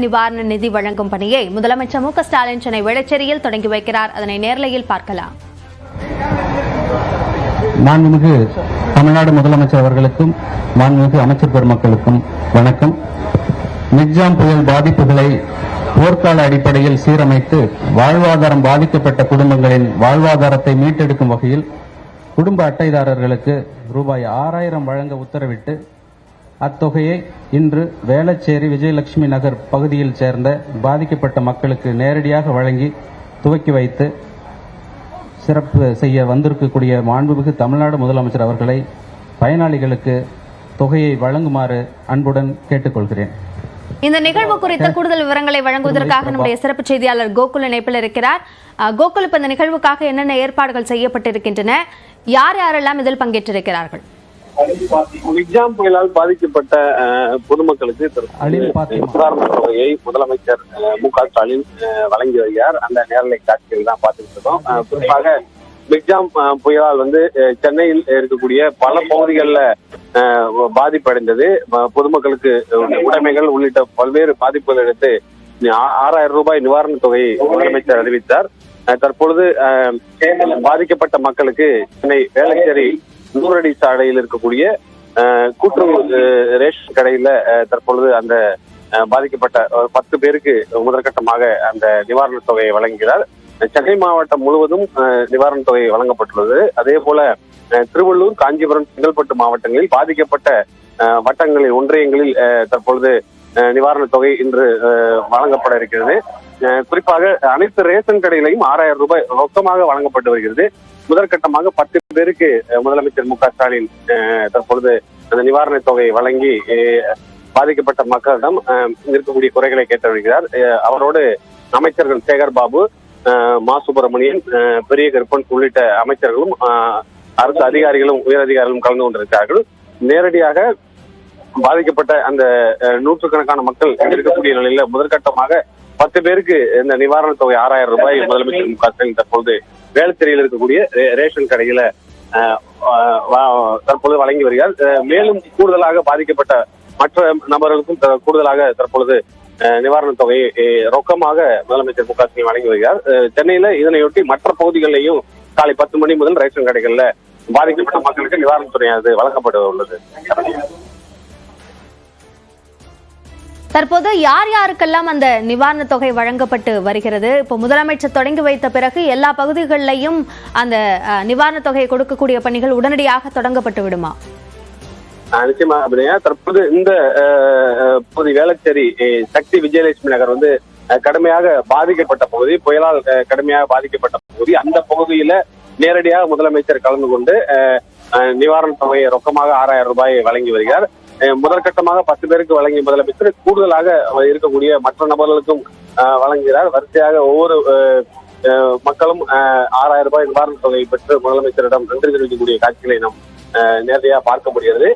நிவாரண நிதி வழங்கும் பணியை முதலமைச்சர் மு.க. ஸ்டாலின் சென்னை வேளச்சேரியில் தொடங்கி வைக்கிறார். அதனை நேரலையில் பார்க்கலாம். மாண்புமிகு தமிழ்நாடு முதலமைச்சர் அவர்களுக்கும் மாண்புமிகு அமைச்சர் பெருமக்களுக்கும் வணக்கம். மிக்ஜாம் புயல் பாதிப்புகளை போர்க்கால அடிப்படையில் சீரமைத்து வாழ்வாதாரம் பாதிக்கப்பட்ட குடும்பங்களின் வாழ்வாதாரத்தை மீட்டெடுக்கும் வகையில் குடும்ப அட்டைதாரர்களுக்கு ரூபாய் 6000 வழங்க உத்தரவிட்டு அத்தொகையை இன்று வேளச்சேரி விஜயலட்சுமி நகர் பகுதியில் சேர்ந்த பாதிக்கப்பட்ட மக்களுக்கு நேரடியாக வழங்கி துவக்கி வைத்து சிறப்பு செய்ய வந்திருக்கக்கூடிய மாண்புமிகு தமிழ்நாடு முதலமைச்சர் அவர்களை பயனாளிகளுக்கு தொகையை வழங்குமாறு அன்புடன் கேட்டுக்கொள்கிறேன். இந்த நிகழ்வு குறித்த கூடுதல் விவரங்களை வழங்குவதற்காக நம்முடைய சிறப்பு செய்தியாளர் கோகுல் இணைப்பில் இருக்கிறார். கோகுல், இப்ப இந்த நிகழ்வுக்காக என்னென்ன ஏற்பாடுகள் செய்யப்பட்டிருக்கின்றன, யார் யாரெல்லாம் இதில் பங்கேற்றிருக்கிறார்கள்? மிக்ஜாம் புயலால் பாதிக்கப்பட்ட பொதுமக்களுக்கு நிவாரண தொகையை முதலமைச்சர் மு.க. ஸ்டாலின் வழங்கி வருகிறார். அந்த நேரலை காட்சிகள் தான் பார்த்துட்டு இருக்கோம். குறிப்பாக மிக்ஜாம் புயலால் சென்னையில் இருக்கக்கூடிய பல பகுதிகளில் பாதிப்படைந்தது. பொதுமக்களுக்கு உடைமைகள் உள்ளிட்ட பல்வேறு பாதிப்புகள் எடுத்து 6000 ரூபாய் நிவாரண தொகையை முதலமைச்சர் அறிவித்தார். தற்பொழுது பாதிக்கப்பட்ட மக்களுக்கு சென்னை வேளச்சேரி 100 அடி சாலையில் இருக்கக்கூடிய கூட்டுறவு ரேஷன் கடையில தற்பொழுது அந்த பாதிக்கப்பட்ட 10 பேருக்கு முதற்கட்டமாக அந்த நிவாரண தொகையை வழங்குகிறார். சென்னை மாவட்டம் முழுவதும் நிவாரண தொகை வழங்கப்பட்டுள்ளது. அதே போல திருவள்ளூர், காஞ்சிபுரம், செங்கல்பட்டு மாவட்டங்களில் பாதிக்கப்பட்ட வட்டங்களில் ஒன்றியங்களில் தற்பொழுது நிவாரண தொகை இன்று வழங்கப்பட இருக்கிறது. குறிப்பாக அனைத்து ரேஷன் கடைகளையும் 6000 ரூபாய் ரொக்கமாக வழங்கப்பட்டு வருகிறது. முதற்கட்டமாக 10 பேருக்கு முதலமைச்சர் மு.க. ஸ்டாலின் தற்பொழுது அந்த நிவாரண தொகையை வழங்கி பாதிக்கப்பட்ட மக்களிடம் இருக்கக்கூடிய குறைகளை கேட்டு வருகிறார். அவரோடு அமைச்சர்கள் சேகர் பாபு, மா சுப்பிரமணியன், பெரிய கருப்பன் உள்ளிட்ட அமைச்சர்களும் அரசு அதிகாரிகளும் உயரதிகாரிகளும் கலந்து கொண்டிருக்கிறார்கள். நேரடியாக பாதிக்கப்பட்ட அந்த நூற்றுக்கணக்கான மக்கள் இருக்கக்கூடிய நிலையில முதற்கட்டமாக 10 பேருக்கு இந்த நிவாரண தொகை 6000 ரூபாய் முதலமைச்சர் மு.க. ஸ்டாலின் தற்பொழுது வேளச்சேரியில் இருக்கக்கூடிய ரேஷன் கடையில தற்பொழுது வழங்கி வருகிறார். மேலும் கூடுதலாக பாதிக்கப்பட்ட மற்ற நபர்களுக்கும் கூடுதலாக தற்பொழுது நிவாரண தொகையை ரொக்கமாக முதலமைச்சர் மு.க. ஸ்டாலின் வழங்கி வருகிறார். சென்னையில இதனையொட்டி மற்ற பகுதிகளிலேயும் காலை 10 மணி முதல் ரேஷன் கடைகள்ல பாதிக்கப்பட்ட மக்களுக்கு நிவாரணத் தொகையானது வழங்கப்பட உள்ளது. தற்போது யார் யாருக்கெல்லாம் அந்த நிவாரண தொகை வழங்கப்பட்டு வருகிறது? இப்போ முதலமைச்சர் தொடங்கி வைத்த பிறகு எல்லா பகுதிகளிலையும் அந்த நிவாரண தொகையை கொடுக்கக்கூடிய பணிகள் உடனடியாக தொடங்கப்பட்டு விடுமா? நிச்சயமா அப்படியா. தற்போது இந்த பகுதி வேளச்சேரி சக்தி விஜயலட்சுமி நகர் கடுமையாக பாதிக்கப்பட்ட பகுதி, புயலால் கடுமையாக பாதிக்கப்பட்ட பகுதி. அந்த பகுதியில நேரடியாக முதலமைச்சர் கலந்து கொண்டு நிவாரண தொகையை ரொக்கமாக 6000 ரூபாயை வழங்கி வருகிறார். முதற்கட்டமாக 10 பேருக்கு வழங்கிய முதலமைச்சர் கூடுதலாக இருக்கக்கூடிய மற்ற நபர்களுக்கும் வழங்குகிறார். வரிசையாக ஒவ்வொரு மக்களும் 6000 ரூபாய் நிவாரண தொகையை பெற்று முதலமைச்சரிடம் நன்றி தெரிவிக்கக்கூடிய காட்சிகளை நாம் நேரடியாக பார்க்க முடிகிறது.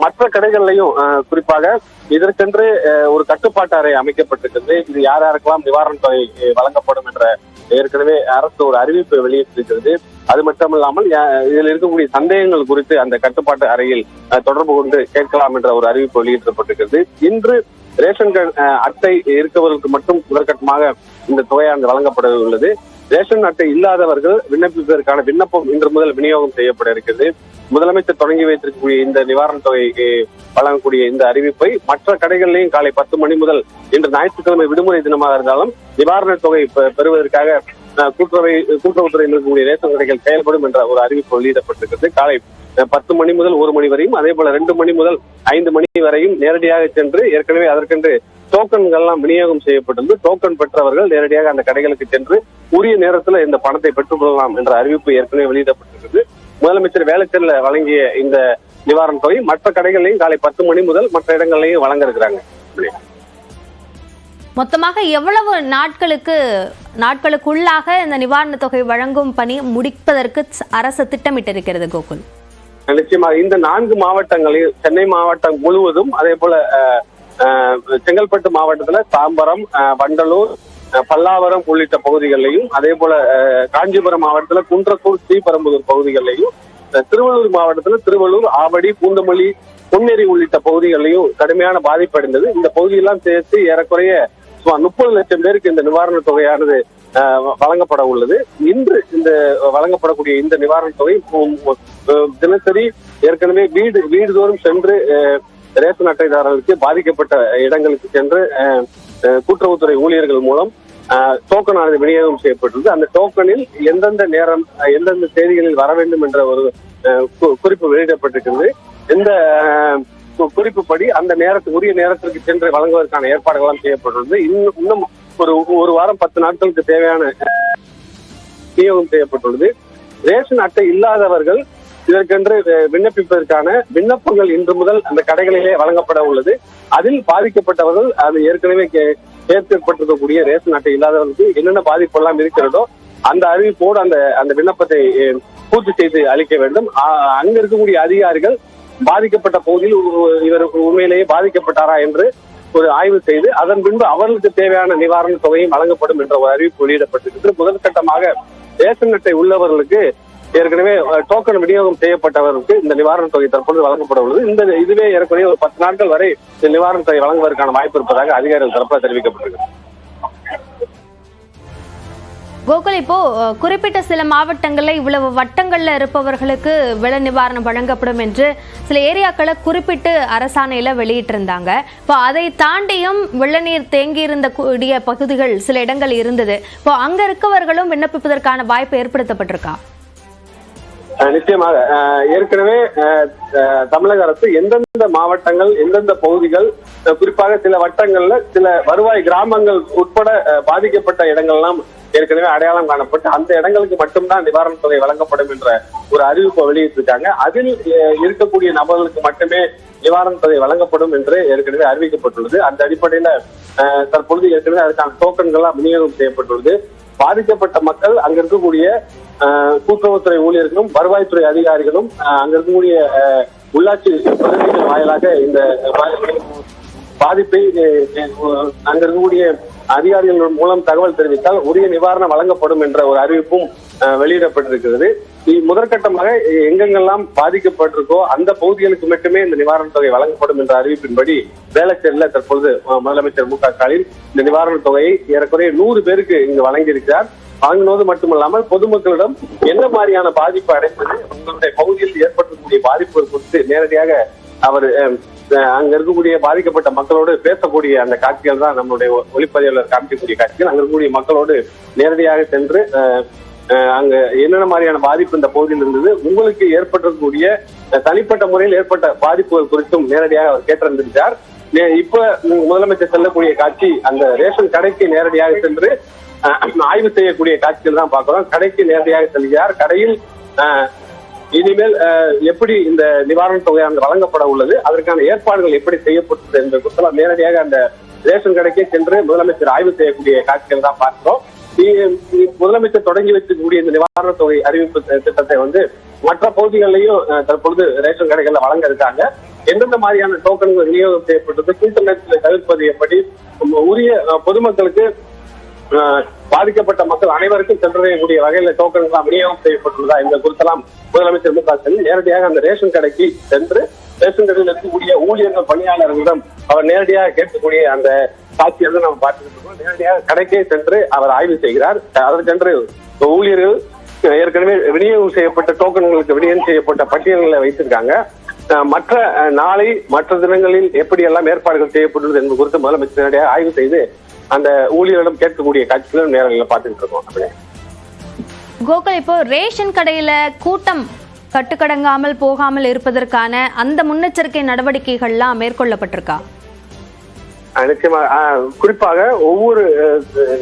மற்ற கடைகள்லையும் குறிப்பாக இதற்கென்று ஒரு கட்டுப்பாட்டு அறை அமைக்கப்பட்டிருக்கிறது. இது யார் யாருக்கெல்லாம் நிவாரண தொகை வழங்கப்படும் என்ற ஏற்கனவே அரசு ஒரு அறிவிப்பு வெளியிட்டிருக்கிறது. அது மட்டுமில்லாமல் இதில் இருக்கக்கூடிய சந்தேகங்கள் குறித்து அந்த கட்டுப்பாட்டு அறையில் தொடர்பு கொண்டு கேட்கலாம் என்ற ஒரு அறிவிப்பு வெளியிடப்பட்டிருக்கிறது. இன்று ரேஷன் அட்டை இருக்கவர்களுக்கு மட்டும் முதற்கட்டமாக இந்த தொகையானது வழங்கப்பட உள்ளது. ரேஷன் அட்டை இல்லாதவர்கள் விண்ணப்பிப்பதற்கான விண்ணப்பம் இன்று முதல் விநியோகம் செய்யப்பட இருக்கிறது. முதலமைச்சர் தொடங்கி வைத்திருக்கக்கூடிய இந்த நிவாரண தொகை வழங்கக்கூடிய இந்த அறிவிப்பை மற்ற கடைகளிலேயும் காலை 10 மணி முதல் இன்று ஞாயிற்றுக்கிழமை விடுமுறை தினமாக இருந்தாலும் நிவாரண தொகை பெறுவதற்காக கூட்டுறவுத்துறையில் இருக்கக்கூடிய ரேஷன் கடைகள் செயல்படும் என்ற ஒரு அறிவிப்பு வெளியிடப்பட்டிருக்கிறது. காலை 10 மணி முதல் 1 மணி வரையும், அதே போல 2 மணி முதல் 5 மணி வரையும் நேரடியாக சென்று ஏற்கனவே அதற்கென்று டோக்கன்கள் எல்லாம் விநியோகம் செய்யப்பட்டது. டோக்கன் பெற்றவர்கள் நேரடியாக அந்த கடைகளுக்கு சென்று உரிய நேரத்தில் இந்த பணத்தை பெற்றுக் கொள்ளலாம் என்ற அறிவிப்பு ஏற்கனவே வெளியிடப்பட்டிருக்கிறது. முதலமைச்சர் வேளச்சேரியில வழங்கிய இந்த நிவாரண தொகை மற்ற கடைகளையும் காலை 10 மணி முதல் மற்ற இடங்களையும் வழங்க இருக்கிறாங்க. மொத்தமாக எவ்வளவு நாட்களுக்குள்ளாக இந்த நிவாரண தொகை வழங்கும் பணி முடிப்பதற்கு அரசு திட்டமிட்டிருக்கிறது கோகுல்? நிச்சயமாக இந்த 4 மாவட்டங்களில் சென்னை மாவட்டம் முழுவதும், அதே போல செங்கல்பட்டு மாவட்டத்துல தாம்பரம், வண்டலூர், பல்லாவரம் உள்ளிட்ட பகுதிகளிலையும், அதே போல காஞ்சிபுரம் மாவட்டத்துல குன்றத்தூர், ஸ்ரீபெரும்புதூர் பகுதிகளிலையும், திருவள்ளூர் மாவட்டத்துல திருவள்ளூர், ஆவடி, பூந்தமல்லி, பொன்னேரி உள்ளிட்ட பகுதிகளிலையும் கடுமையான பாதிப்பு அடைந்தது. இந்த பகுதியெல்லாம் சேர்த்து ஏறக்குறைய சுமார் 30 லட்சம் பேருக்கு இந்த நிவாரண தொகையானது வழங்கப்பட உள்ளது. இன்று இந்த வழங்கப்படக்கூடிய இந்த நிவாரண தொகை தினசரி ஏற்கனவே வீடுதோறும் சென்று ரேஷன் அட்டைதாரர்களுக்கு பாதிக்கப்பட்ட இடங்களுக்கு சென்று கூட்டுறவுத்துறை ஊழியர்கள் மூலம் டோக்கன் ஆனது விநியோகம் செய்யப்பட்டது. அந்த டோக்கனில் எந்தெந்த நேரம் எந்தெந்த தேதிகளில் வர வேண்டும் என்ற ஒரு குறிப்பு வெளியிடப்பட்டிருக்கிறது. இந்த குறிப்புப்படி அந்த உரிய நேரத்திற்கு சென்று வழங்குவதற்கான ஏற்பாடுகள் எல்லாம் செய்யப்பட்டுள்ளது. இன்னும் ஒரு வாரம் 10 நாட்களுக்கு தேவையான விநியோகம் செய்யப்பட்டுள்ளது. ரேஷன் அட்டை இல்லாதவர்கள் இதற்கென்று விண்ணப்பிப்பதற்கான விண்ணப்பங்கள் இன்று முதல் அந்த கடைகளிலே வழங்கப்பட உள்ளது. அதில் பாதிக்கப்பட்டவர்கள் அது ஏற்கனவே ஏற்கப்பட்டிருக்கக்கூடிய ரேஷன் அட்டை இல்லாதவர்களுக்கு என்னென்ன பாதிப்பு எல்லாம் இருக்கிறதோ அந்த அறிவிப்போடு அந்த விண்ணப்பத்தை பூர்த்தி செய்து அளிக்க வேண்டும். அங்க இருக்கக்கூடிய அதிகாரிகள் பாதிக்கப்பட்ட பகுதியில் இவர் உண்மையிலேயே பாதிக்கப்பட்டாரா என்று ஒரு ஆய்வு செய்து அதன் பின்பு அவர்களுக்கு தேவையான நிவாரண தொகையும் வழங்கப்படும் என்ற ஒரு அறிவிப்பு வெளியிடப்பட்டிருக்கிறது. முதல் கட்டமாக ரேஷன் அட்டை உள்ளவர்களுக்கு ஏற்கனவே டோக்கன் விநியோகம் செய்யப்பட்டவர்களுக்கு இந்த நிவாரண தொகை தற்போது வழங்கப்பட உள்ளது. இதுவே ஏற்கனவே ஒரு 10 நாட்கள் வரை இந்த நிவாரண தொகை வழங்குவதற்கான வாய்ப்பு இருப்பதாக அதிகாரிகள் தரப்பில் தெரிவிக்கப்பட்டிருக்கிறது. கோகுல், இப்போ குறிப்பிட்ட சில மாவட்டங்கள்ல இவ்வளவு வட்டங்கள்ல இருப்பவர்களுக்கு வெள்ள நிவாரணம் வழங்கப்படும் என்று சில ஏரியாக்களை குறிப்பிட்டு அரசாணையில வெளியிட்டிருந்தாங்க. இப்போ அதை தாண்டியும் வெள்ள நீர் தேங்கி இருந்த கூடிய பகுதிகள் சில இடங்கள் இருந்தது. இப்போ அங்க இருக்கவர்களும் விண்ணப்பிப்பதற்கான வாய்ப்பு ஏற்படுத்தப்பட்டிருக்கா? நிச்சயமாக ஏற்கனவே தமிழக அரசு எந்தெந்த மாவட்டங்கள் எந்தெந்த பகுதிகள் குறிப்பாக சில வட்டங்கள்ல சில வருவாய் கிராமங்கள் உட்பட பாதிக்கப்பட்ட இடங்கள்லாம் ஏற்கனவே அடையாளம் காணப்பட்டு அந்த இடங்களுக்கு மட்டும்தான் நிவாரண தொகை வழங்கப்படும் என்ற ஒரு அறிவிப்பை வெளியிட்டிருக்காங்க. அதில் இருக்கக்கூடிய நபர்களுக்கு மட்டுமே நிவாரண தொகை வழங்கப்படும் என்று ஏற்கனவே அறிவிக்கப்பட்டுள்ளது. அந்த அடிப்படையில தற்பொழுது ஏற்கனவே அதுக்கான டோக்கன்கள்லாம் விநியோகம் செய்யப்பட்டுள்ளது. பாதிக்கப்பட்ட மக்கள் அங்க இருக்கக்கூடிய கூட்டுறவுத்துறை ஊழியர்களும் வருவாய்த்துறை அதிகாரிகளும் அங்க இருக்கக்கூடிய உள்ளாட்சி பிரதிநிதிகள் வாயிலாக இந்த பாதிப்பை அங்க இருக்கக்கூடிய அதிகாரிகள் மூலம் தகவல் தெரிவித்தால் உரிய நிவாரணம் வழங்கப்படும் என்ற ஒரு அறிவிப்பும் வெளியிடப்பட்டிருக்கிறது. முதற்கட்டமாக எங்கெங்கெல்லாம் பாதிக்கப்பட்டிருக்கோ அந்த பகுதிகளுக்கு மட்டுமே இந்த நிவாரண தொகை வழங்கப்படும் என்ற அறிவிப்பின்படி வேளச்சேரியில் தற்பொழுது முதலமைச்சர் மு க ஸ்டாலின் இந்த நிவாரண தொகையை ஏறக்குறைய 100 பேருக்கு இங்கு வழங்கியிருக்கிறார். வழங்கினது மட்டுமல்லாமல் பொதுமக்களிடம் என்ன மாதிரியான பாதிப்பு அடைந்தது, உங்களுடைய பகுதியில் ஏற்படக்கூடிய பாதிப்பு குறித்து நேரடியாக அவர் அங்க இருக்கக்கூடிய பாதிக்கப்பட்ட மக்களோடு பேசக்கூடிய அந்த காட்சிகள் தான் நம்மளுடைய ஒளிப்பதிவாளர் காமிக்கக்கூடிய காட்சிகள். அங்க இருக்கக்கூடிய மக்களோடு நேரடியாக சென்று அங்க என்னென்ன மாதிரியான பாதிப்பு இந்த பகுதியில் இருந்தது, உங்களுக்கு ஏற்பட்டிருக்கக்கூடிய தனிப்பட்ட முறையில் ஏற்பட்ட பாதிப்புகள் குறித்தும் நேரடியாக அவர் கேட்டிருந்திருக்கிறார். இப்ப முதலமைச்சர் செல்லக்கூடிய காட்சி அந்த ரேஷன் கடைக்கு நேரடியாக சென்று ஆய்வு செய்யக்கூடிய காட்சிகள் தான் பார்க்கிறோம். கடைக்கு நேரடியாக செல்கிறார். கடையில் இனிமேல் எப்படி இந்த நிவாரண தொகை அங்கு வழங்கப்பட உள்ளது, அதற்கான ஏற்பாடுகள் எப்படி செய்யப்பட்டது என்பது குறித்து நேரடியாக அந்த ரேஷன் கடைக்கே சென்று முதலமைச்சர் ஆய்வு செய்யக்கூடிய காட்சிகள் தான் பார்க்கிறோம். முதலமைச்சர் தொடங்கி வைக்கக்கூடிய இந்த நிவாரண தொகை அறிவிப்பு திட்டத்தை மற்ற பகுதிகளிலையும் தற்பொழுது ரேஷன் கடைகள்ல வழங்க இருக்காங்க. எந்தெந்த மாதிரியான டோக்கன்கள் விநியோகம் செய்யப்பட்டது, இன்டர்நெட்ல தவிர்ப்பது எப்படி, உரிய பொதுமக்களுக்கு பாதிக்கப்பட்ட மக்கள் அனைவருக்கும் சென்றடையக்கூடிய வகையில டோக்கன்கள் விநியோகம் செய்யப்பட்டுள்ளதா என்பது குறித்தெல்லாம் முதலமைச்சர் மு க ஸ்டாலின் நேரடியாக அந்த ரேஷன் கடைக்கு சென்று ரேஷன் கடையில் இருக்கக்கூடிய ஊழியர்கள் பணியாளர்களிடம் அவர் நேரடியாக கேட்கக்கூடிய அந்த காட்சியை நம்ம பார்த்துட்டு இருக்கோம். நேரடியாக கடைக்கே சென்று அவர் ஆய்வு செய்கிறார். அதற்கென்று ஊழியர்கள் ஏற்கனவே விநியோகம் செய்யப்பட்ட டோக்கன்களுக்கு விநியோகம் செய்யப்பட்ட பட்டியல்களை வைத்திருக்காங்க. மற்ற நாளை மற்ற தினங்களில் எப்படி எல்லாம் ஏற்பாடுகள் செய்யப்பட்டுள்ளது என்பது குறித்து முதலமைச்சர் நேரடியாக ஆய்வு செய்து அந்த ஊழியர்களிடம் கேட்கக்கூடிய காட்சிகளும் நேரங்களில் பார்த்துட்டு இருக்கோம். கோகுல், இப்போ ரேஷன் கடையில கூட்டம் கட்டுக்கடங்காமல் போகாமல் இருப்பதற்கான அந்த முன்னெச்சரிக்கை நடவடிக்கைகள்லாம் மேற்கொள்ளப்பட்டிருக்கா? நிச்சயமா குறிப்பாக ஒவ்வொரு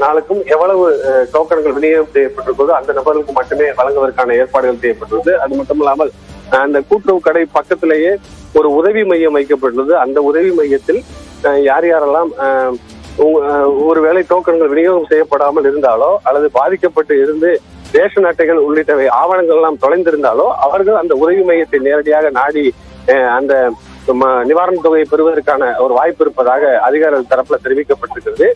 நாளுக்கும் எவ்வளவு டோக்கன்கள் விநியோகம் செய்யப்பட்டிருக்கிறதோ அந்த நபர்களுக்கு மட்டுமே வழங்குவதற்கான ஏற்பாடுகள் செய்யப்பட்டுள்ளது. அது மட்டும் இல்லாமல் அந்த கூட்டுறவு கடை பக்கத்திலேயே ஒரு உதவி மையம் வைக்கப்பட்டுள்ளது. அந்த உதவி மையத்தில் யார் யாரெல்லாம் ஒருவேளை டோக்கன்கள் விநியோகம் செய்யப்படாமல் இருந்தாலோ அல்லது பாதிக்கப்பட்டு இருந்து ரேஷன் அட்டைகள் உள்ளிட்டவை ஆவணங்கள் எல்லாம் தொலைந்திருந்தாலோ அவர்கள் அந்த உதவி மையத்தை நேரடியாக நாடி அந்த நிவாரண தொகையை பெறுவதற்கான ஒரு வாய்ப்பு இருப்பதாக அதிகாரிகள் தரப்புல தெரிவிக்கப்பட்டிருக்கிறது.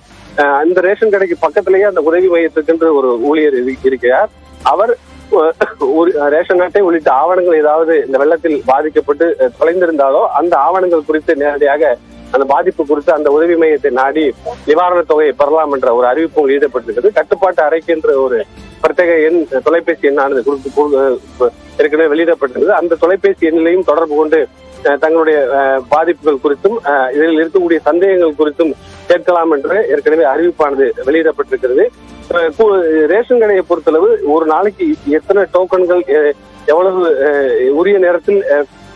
அந்த ரேஷன் கடைக்கு பக்கத்திலேயே அந்த உதவி மையத்துக்கென்று ஒரு ஊழியர் இருக்கிறார். அவர் ரேஷன் அட்டை உள்ளிட்ட ஆவணங்கள் ஏதாவது இந்த வெள்ளத்தில் பாதிக்கப்பட்டு தொலைந்திருந்தாலோ அந்த ஆவணங்கள் குறித்து நேரடியாக அந்த பாதிப்பு குறித்து அந்த உதவி மையத்தை நாடி நிவாரணத் தொகையை பெறலாம் என்ற ஒரு அறிவிப்பும் வெளியிடப்பட்டிருக்கிறது. கட்டுப்பாட்டு அறைக்கு என்ற ஒரு பிரத்யேக எண், தொலைபேசி எண்ணானது ஏற்கனவே வெளியிடப்பட்டிருக்கிறது. அந்த தொலைபேசி எண்ணிலையும் தொடர்பு கொண்டு தங்களுடைய பாதிப்புகள் குறித்தும் இதில் இருக்கக்கூடிய சந்தேகங்கள் குறித்தும் கேட்கலாம் என்று ஏற்கனவே அறிவிப்பானது வெளியிடப்பட்டிருக்கிறது. ரேஷன் கடையை பொறுத்தளவு ஒரு நாளைக்கு எத்தனை டோக்கன்கள் எவ்வளவு உரிய நேரத்தில்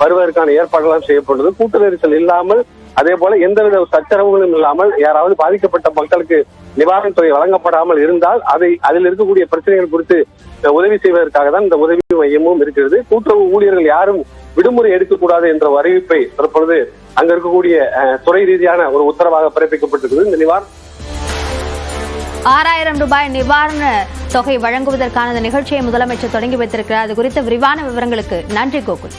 வருவதற்கான ஏற்பாடுகள் செய்யப்பட்டது. கூட்ட நெரிசல் இல்லாமல், அதே போல எந்தவித சச்சரவுகளும் இல்லாமல் யாராவது பாதிக்கப்பட்ட மக்களுக்கு நிவாரணத் தொகை வழங்கப்படாமல் இருந்தால் அதில் இருக்கக்கூடிய பிரச்சனைகள் குறித்து உதவி செய்வதற்காக தான் இந்த உதவி மையமும் இருக்கிறது. கூட்டுறவு ஊழியர்கள் யாரும் விடுமுறை எடுக்கக்கூடாது என்ற அறிவிப்பை தற்பொழுது அங்க இருக்கக்கூடிய துறை ரீதியான ஒரு உத்தரவாக பிறப்பிக்கப்பட்டிருக்கிறது. இந்த 6000 ரூபாய் நிவாரண தொகை வழங்குவதற்கான நிகழ்ச்சியை முதலமைச்சர் தொடங்கி வைத்திருக்கிறார். அது குறித்த விரிவான விவரங்களுக்கு நன்றி கோகுல்.